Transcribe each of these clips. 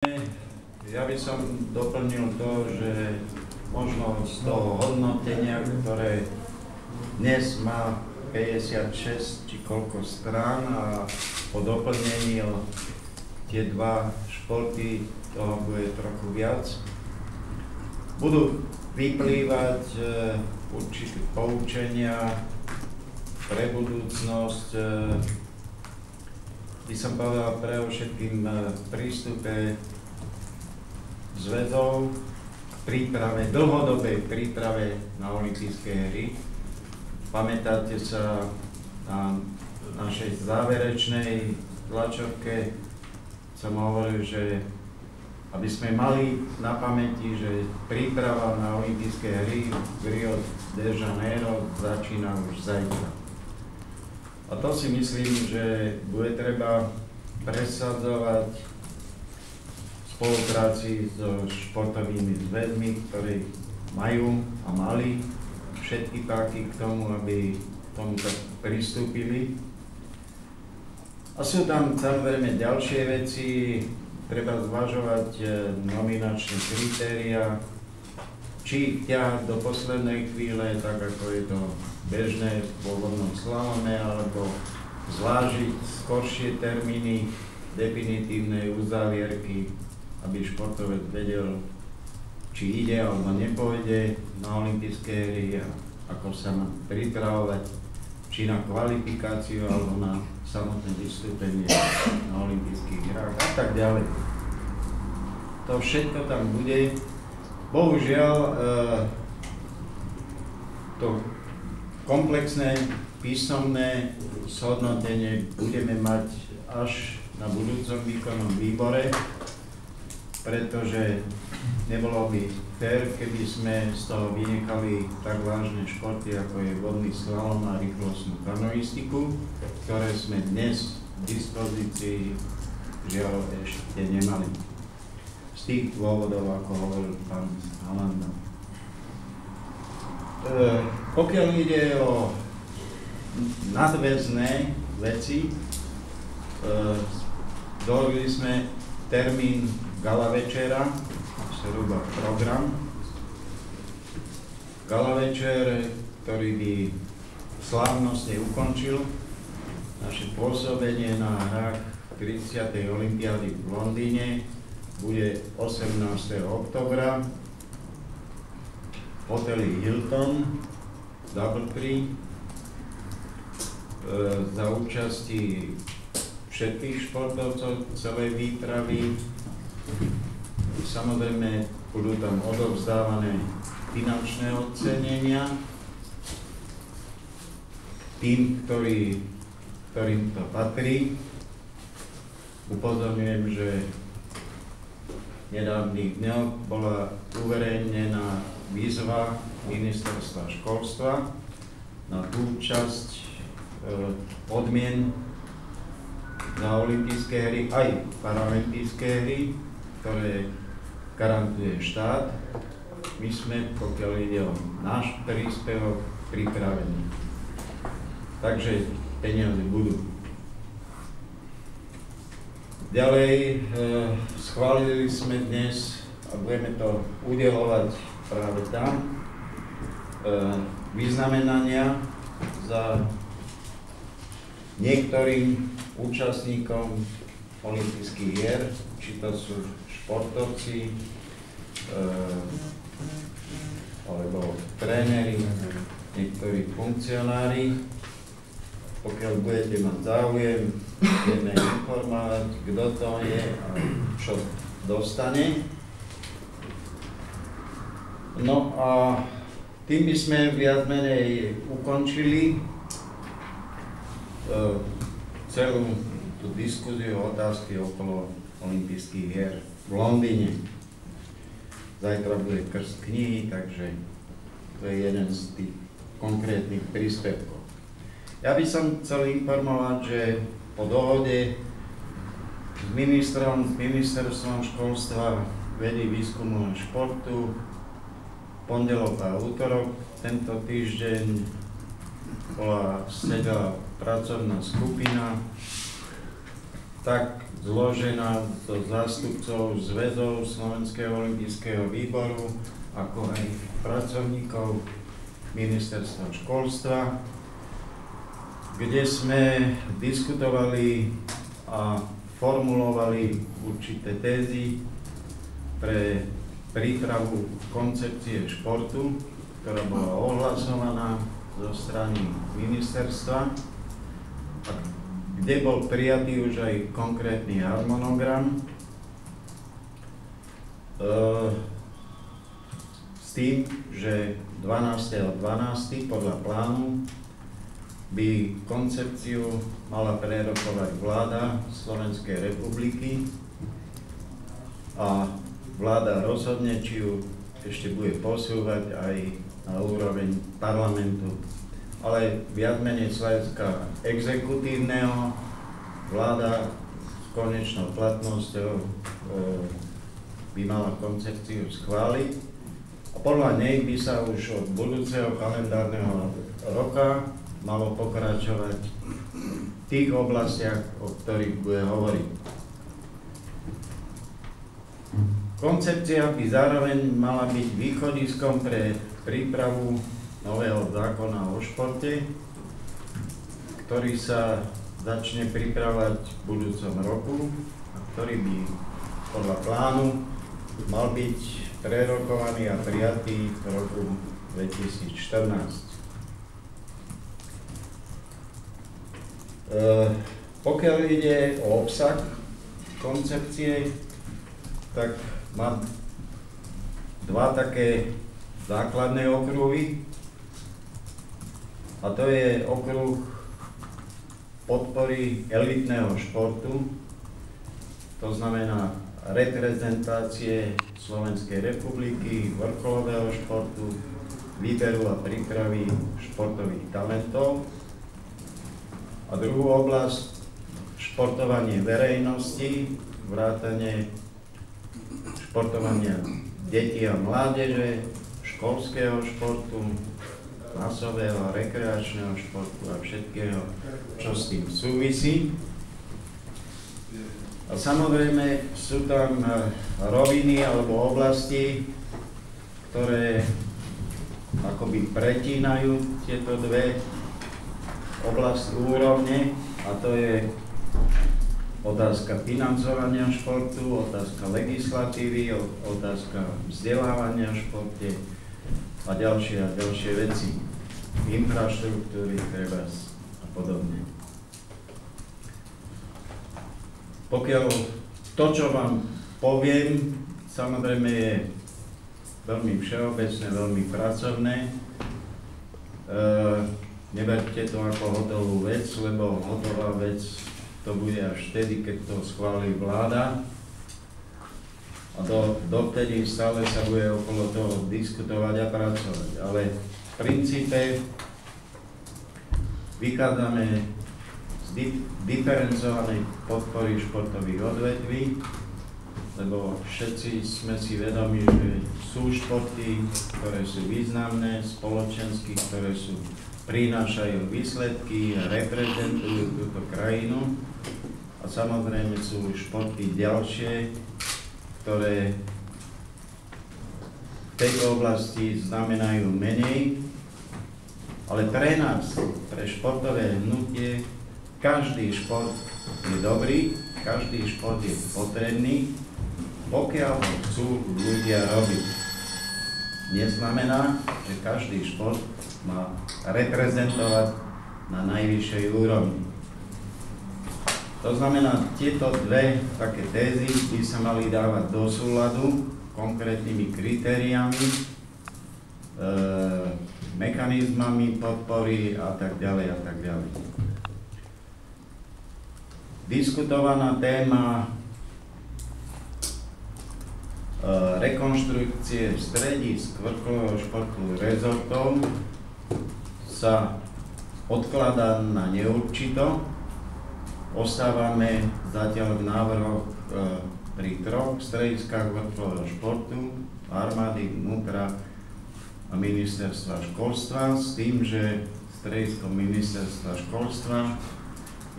Ja by som doplnil to, že možno z toho hodnotenia, ktoré dnes má 56 či koľko strán a po doplnení o tie dva športy toho bude trochu viac, budú vyplývať určité poučenia pre budúcnosť, by som povedal pre všetkým prístupe zväzov k príprave, dlhodobej príprave na olympijské hry. Pamätáte sa na našej záverečnej tlačovke, som hovoril, že aby sme mali na pamäti, že príprava na olympijské hry v Rio de Janeiro začína už zajtra. A to si myslím, že bude treba presadzovať v spolupráci so športovými zväzmi, ktorí majú a mali všetky páky k tomu, aby k tomu tak pristúpili. A sú tam samozrejme ďalšie veci, treba zvažovať nominačné kritéria, či ich ťahať do poslednej chvíle, tak ako je to bežné v voľnom slalome, alebo zvážiť skoršie termíny definitívnej uzávierky, aby športovec vedel, či ide alebo nepôjde na olympijské hry a ako sa má pripravovať, či na kvalifikáciu alebo na samotné vystúpenie na olympijských hrách a tak ďalej. To všetko tam bude. Bohužiaľ, to komplexné písomné zhodnotenie budeme mať až na budúcom výkonnom výbore, pretože nebolo by fér, keby sme z toho vynechali tak vážne športy, ako je vodný slalom a rýchlostnú kanoistiku, ktoré sme dnes v dispozícii žiaľ ešte nemali. Z tých dôvodov, ako hovoril pán Halanda. Pokiaľ ide o nadväzné veci, dohodli sme termín gala večera, zhruba program. Gala večer, ktorý by slávnostne ukončil naše pôsobenie na hrách 30. olympiády v Londýne, bude 18. októbra v hoteli Hilton Doubletree za účasti všetkých športovcov celej výpravy. Samozrejme budú tam odovzdávané finančné ocenenia tým, ktorým to patrí. Upozorňujem, že nedávnych dňoch bola uverejnená výzva Ministerstva školstva na tú časť odmien na olympijské hry aj paralympijské hry, ktoré garantuje štát. My sme, pokiaľ ide o náš príspevok, pripravení. Takže peniaze budú. Ďalej schválili sme dnes a budeme to udeľovať práve tam vyznamenania za niektorým účastníkom olympijských hier, či to sú športovci alebo tréneri, niektorí funkcionári. Pokiaľ budete mať záujem, budeme informovať, kto to je a čo dostane. No a tým by sme viac menej ukončili celú tú diskuziu o otázky okolo olympijských hier v Londýne. Zajtra bude krst knihy, takže to je jeden z tých konkrétnych príspevkov. Ja by som chcel informovať, že po dohode s ministerstvom školstva, vedy, výskumu a športu pondelok a útorok tento týždeň bola sedela pracovná skupina tak zložená zo zástupcov zväzov Slovenského olympijského výboru, ako aj pracovníkov Ministerstva školstva, kde sme diskutovali a formulovali určité tézy pre prípravu koncepcie športu, ktorá bola ohlasovaná zo strany ministerstva, a kde bol prijatý už aj konkrétny harmonogram s tým, že 12.12. podľa plánu by koncepciu mala prerokovať vláda Slovenskej republiky a vláda rozhodne, či ju ešte bude posúvať aj na úroveň parlamentu. Ale viac menej z hľadiska exekutívneho vláda s konečnou platnosťou by mala koncepciu schváliť a podľa nej by sa už od budúceho kalendárneho roka malo pokračovať v tých oblastiach, o ktorých bude hovoriť. Koncepcia by zároveň mala byť východiskom pre prípravu nového zákona o športe, ktorý sa začne pripravovať v budúcom roku a ktorý by podľa plánu mal byť prerokovaný a prijatý v roku 2014. Pokiaľ ide o obsah koncepcie, tak mám dva také základné okruhy. A to je okruh podpory elitného športu, to znamená reprezentácie Slovenskej republiky, vrcholového športu, výberu a prípravy športových talentov. A druhú oblasť, športovanie verejnosti, vrátane športovania detí a mládeže, školského športu, masového, rekreačného športu a všetkého, čo s tým súvisí. A samozrejme sú tam roviny alebo oblasti, ktoré akoby pretínajú tieto dve oblasti úrovne, a to je otázka financovania športu, otázka legislatívy, otázka vzdelávania v športe a ďalšie veci, infraštruktúry, trebárs a podobne. Pokiaľ to, čo vám poviem, samozrejme je veľmi všeobecné, veľmi pracovné, neberte to ako hotovú vec, lebo hotová vec to bude až vtedy, keď to schválí vláda. A dovtedy stále sa bude okolo toho diskutovať a pracovať. Ale v princípe vychádzame z diferencovanej podpory športových odvetví, lebo všetci sme si vedomi, že sú športy, ktoré sú významné, spoločensky, ktoré prinášajú výsledky a reprezentujú túto krajinu. A samozrejme sú športy ďalšie, ktoré v tejto oblasti znamenajú menej, ale pre nás, pre športové hnutie, každý šport je dobrý, každý šport je potrebný, pokiaľ ho chcú ľudia robiť. Neznamená, že každý šport má reprezentovať na najvyššej úrovni. To znamená, tieto dve také tézy by sa mali dávať do súladu konkrétnymi kritériami, mechanizmami podpory a tak ďalej a tak ďalej. Diskutovaná téma rekonštrukcie stredisk vrcholového športu rezortov sa odkladá na neurčito. Ostávame zatiaľ v návrhoch pri 3 strediskách vrcholového športu, armády, vnútra a ministerstva školstva, s tým, že stredisko ministerstva školstva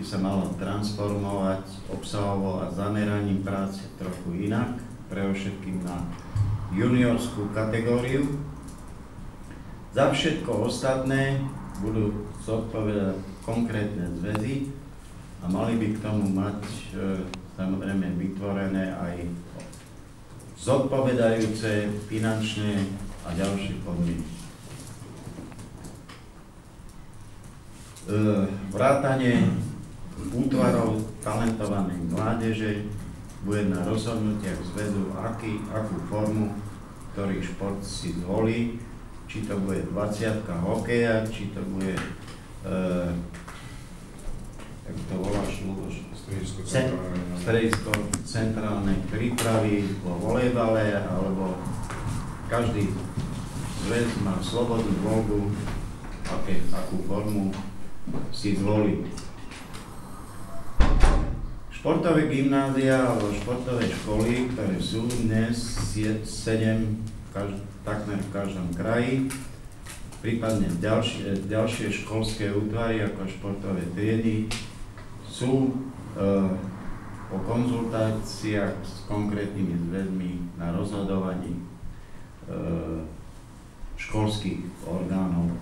by sa malo transformovať obsahovo a zameraním práce trochu inak, predovšetkým na juniorskú kategóriu. Za všetko ostatné budú zodpovedať konkrétne zväzy a mali by k tomu mať samozrejme vytvorené aj zodpovedajúce finančné a ďalšie podmienky. Vrátanie útvarov talentovanej mládeže bude na rozhodnutiach zväzu, akú formu, ktorý šport si zvolí, či to bude 20-ka hokeja, či to bude, jak to voláš, stredisko centrálnej prípravy vo volejbale, alebo každý zväz má slobodnú voľbu, akú formu si zvolí. Športové gymnázia alebo športové školy, ktoré sú dnes 7 takmer v každom kraji, prípadne ďalšie školské útvary ako športové triedy, sú po konzultáciách s konkrétnymi zväzmi na rozhodovaní školských orgánov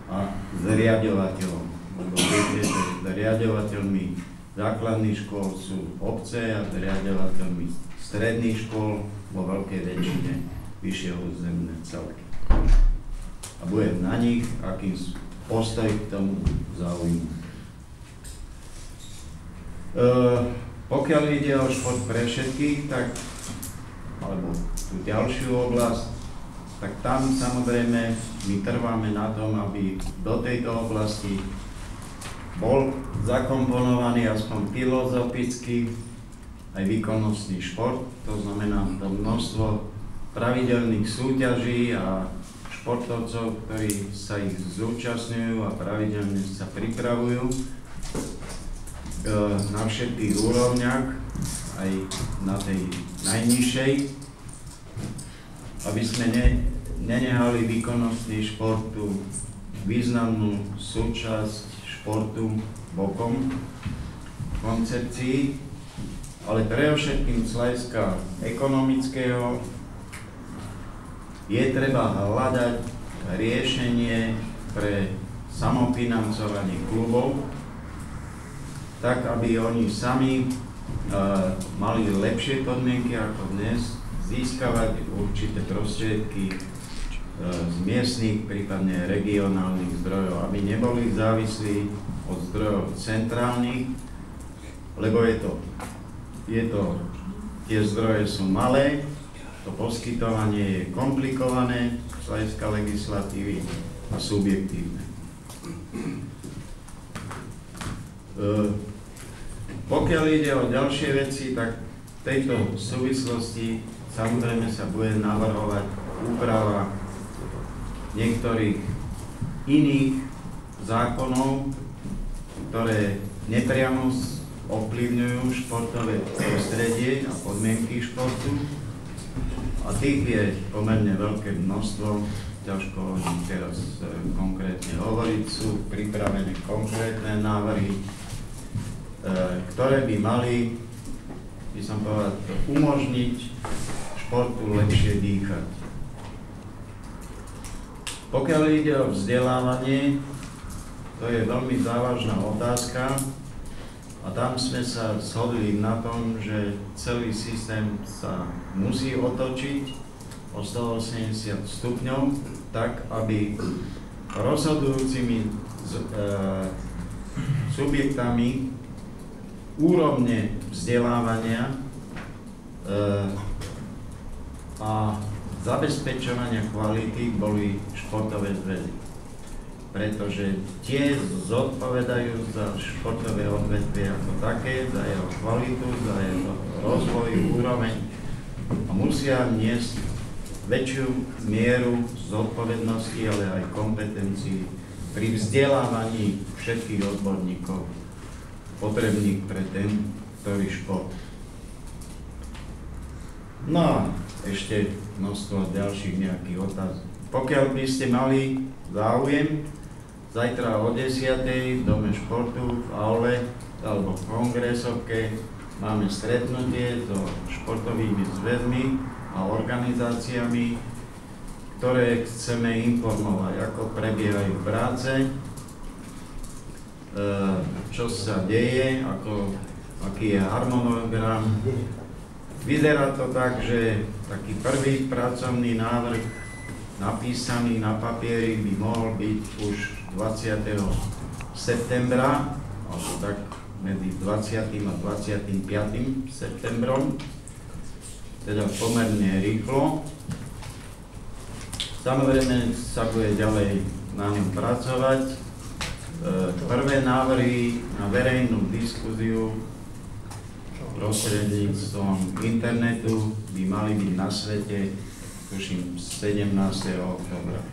a s riaďovateľom. Lebo viete, že s riaďovateľmi základných škôl sú obce a s riaďovateľmi stredných škôl vo veľkej väčšine vyššie územné celky. A bude na nich, akým postoj k tomu zaujmú. Pokiaľ ide o šport pre všetkých, tak, alebo tú ďalšiu oblasť, tak tam samozrejme my trváme na tom, aby do tejto oblasti bol zakomponovaný aspoň filozofický aj výkonnostný šport, to znamená to množstvo pravidelných súťaží a športovcov, ktorí sa ich zúčastňujú a pravidelne sa pripravujú na všetkých úrovniach, aj na tej najnižšej, aby sme nenehali výkonnostný športu významnú súčasť športu bokom koncepcií, ale predovšetkým z hľadiska ekonomického je treba hľadať riešenie pre samofinancovanie klubov, tak aby oni sami mali lepšie podmienky ako dnes, získavať určité prostriedky z miestnych, prípadne regionálnych zdrojov, aby neboli závislí od zdrojov centrálnych, lebo tie zdroje sú malé, to poskytovanie je komplikované z hľadiska legislatívy a subjektívne. Pokiaľ ide o ďalšie veci, tak v tejto súvislosti samozrejme sa bude navrhovať úprava niektorých iných zákonov, ktoré nepriamo ovplyvňujú športové prostredie a podmienky športu. A tých je pomerne veľké množstvo, ťažko o nich teraz konkrétne hovoriť, sú pripravené konkrétne návrhy, ktoré by mali, by som povedal, umožniť športu lepšie dýchať. Pokiaľ ide o vzdelávanie, to je veľmi závažná otázka a tam sme sa shodli na tom, že celý systém sa musí otočiť o 180 stupňov, tak aby rozhodujúcimi subjektami úrovne vzdelávania a zabezpečovania kvality boli športové zväzy. Pretože tie zodpovedajú za športové odvetvie ako také, za jeho kvalitu, za jeho rozvoj, úroveň a musia niesť väčšiu mieru zodpovednosti, ale aj kompetencií pri vzdelávaní všetkých odborníkov potrebných pre ten, ktorý šport. No a ešte množstvo ďalších nejakých otázok. Pokiaľ by ste mali záujem, Zajtra o 10:00 v Dome športu v aule alebo v kongresovke máme stretnutie so športovými zväzmi a organizáciami, ktoré chceme informovať, ako prebiehajú práce, čo sa deje, aký je harmonogram. Vyzerá to tak, že taký prvý pracovný návrh napísaný na papieri by mohol byť už 20. septembra, alebo tak medzi 20. a 25. septembrom, teda pomerne rýchlo. Samozrejme sa bude ďalej na ňom pracovať. Prvé návrhy na verejnú diskuziu prostredníctvom internetu by mali byť na svete, tuším, 17. októbra.